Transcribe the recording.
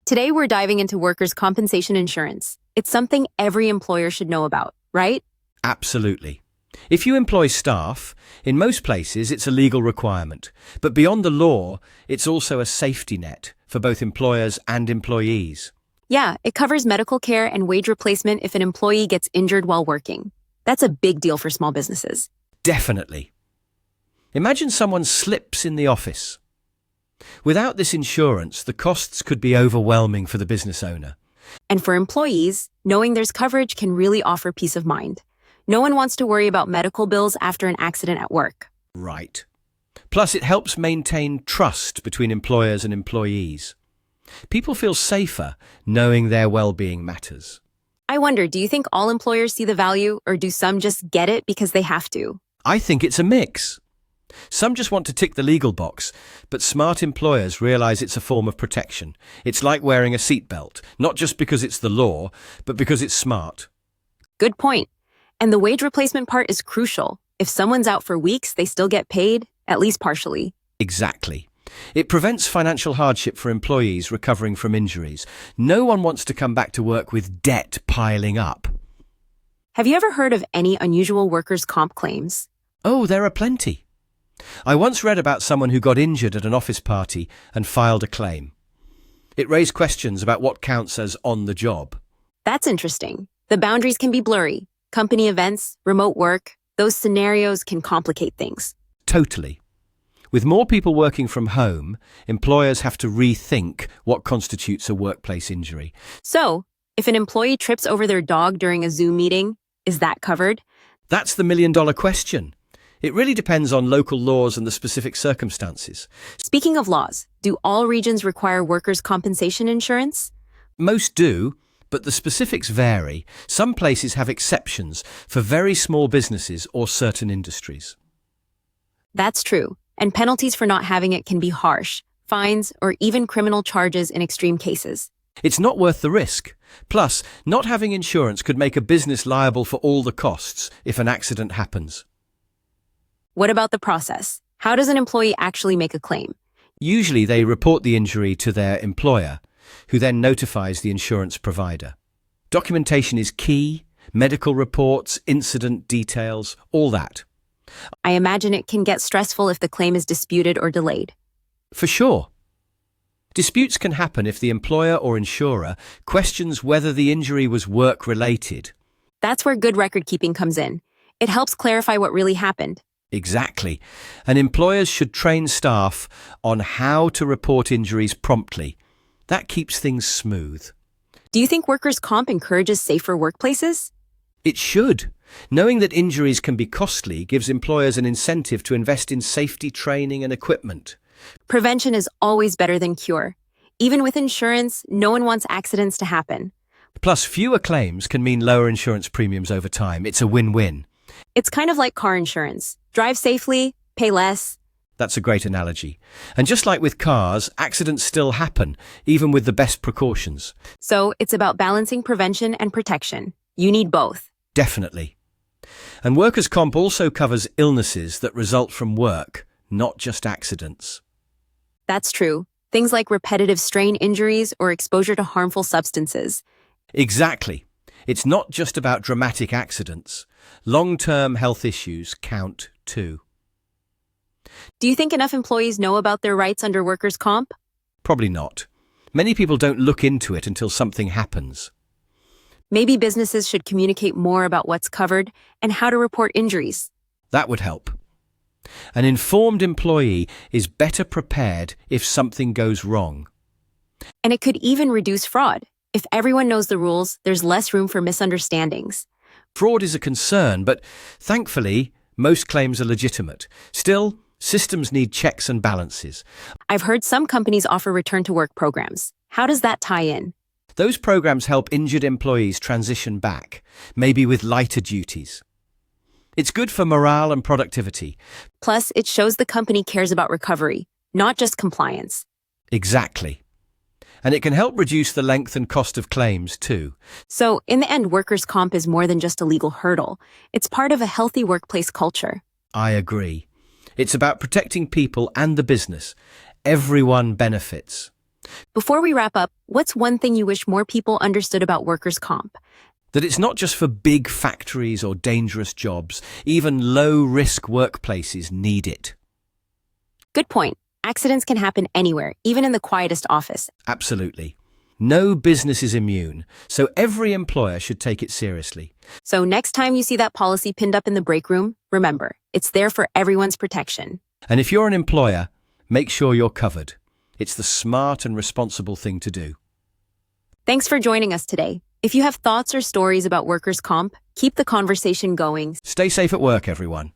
Today, we're diving into workers' compensation insurance. It's something every employer should know about, right? Absolutely. If you employ staff, in most places it's a legal requirement. But beyond the law, it's also a safety net for both employers and employees. Yeah, it covers medical care and wage replacement if an employee gets injured while working. That's a big deal for small businesses. Definitely. Imagine someone slips in the office. Without this insurance, the costs could be overwhelming for the business owner. And for employees, knowing there's coverage can really offer peace of mind. No one wants to worry about medical bills after an accident at work. Right. Plus, it helps maintain trust between employers and employees. People feel safer knowing their well-being matters. I wonder, do you think all employers see the value, or do some just get it because they have to? I think it's a mix. Some just want to tick the legal box, but smart employers realize it's a form of protection. It's like wearing a seatbelt, not just because it's the law, but because it's smart. Good point. And the wage replacement part is crucial. If someone's out for weeks, they still get paid, at least partially. Exactly. It prevents financial hardship for employees recovering from injuries. No one wants to come back to work with debt piling up. Have you ever heard of any unusual workers' comp claims? Oh, there are plenty. I once read about someone who got injured at an office party and filed a claim. It raised questions about what counts as on the job. That's interesting. The boundaries can be blurry. Company events, remote work, those scenarios can complicate things. Totally. With more people working from home, employers have to rethink what constitutes a workplace injury. So, if an employee trips over their dog during a Zoom meeting, is that covered? That's the million-dollar question. It really depends on local laws and the specific circumstances. Speaking of laws, do all regions require workers' compensation insurance? Most do, but the specifics vary. Some places have exceptions for very small businesses or certain industries. That's true, and penalties for not having it can be harsh, fines, or even criminal charges in extreme cases. It's not worth the risk. Plus, not having insurance could make a business liable for all the costs if an accident happens. What about the process? How does an employee actually make a claim? Usually they report the injury to their employer, who then notifies the insurance provider. Documentation is key, medical reports, incident details, all that. I imagine it can get stressful if the claim is disputed or delayed. For sure. Disputes can happen if the employer or insurer questions whether the injury was work-related. That's where good record keeping comes in. It helps clarify what really happened. Exactly. And employers should train staff on how to report injuries promptly. That keeps things smooth. Do you think workers' comp encourages safer workplaces? It should. Knowing that injuries can be costly gives employers an incentive to invest in safety training and equipment. Prevention is always better than cure. Even with insurance, no one wants accidents to happen. Plus, fewer claims can mean lower insurance premiums over time. It's a win-win. It's kind of like car insurance. Drive safely, pay less. That's a great analogy. And just like with cars, accidents still happen, even with the best precautions. So it's about balancing prevention and protection. You need both. Definitely. And workers' comp also covers illnesses that result from work, not just accidents. That's true. Things like repetitive strain injuries or exposure to harmful substances. Exactly. It's not just about dramatic accidents. Long-term health issues count too. Do you think enough employees know about their rights under workers' comp? Probably not. Many people don't look into it until something happens. Maybe businesses should communicate more about what's covered and how to report injuries. That would help. An informed employee is better prepared if something goes wrong. And it could even reduce fraud. If everyone knows the rules, there's less room for misunderstandings. Fraud is a concern, but thankfully, most claims are legitimate. Still, systems need checks and balances. I've heard some companies offer return-to-work programs. How does that tie in? Those programs help injured employees transition back, maybe with lighter duties. It's good for morale and productivity. Plus, it shows the company cares about recovery, not just compliance. Exactly. And it can help reduce the length and cost of claims too. So, in the end, workers' comp is more than just a legal hurdle. It's part of a healthy workplace culture. I agree. It's about protecting people and the business. Everyone benefits. Before we wrap up, what's one thing you wish more people understood about workers' comp? That it's not just for big factories or dangerous jobs. Even low-risk workplaces need it. Good point. Accidents can happen anywhere, even in the quietest office. Absolutely. No business is immune, so every employer should take it seriously. So next time you see that policy pinned up in the break room, remember, it's there for everyone's protection. And if you're an employer, make sure you're covered. It's the smart and responsible thing to do. Thanks for joining us today. If you have thoughts or stories about workers' comp, keep the conversation going. Stay safe at work, everyone.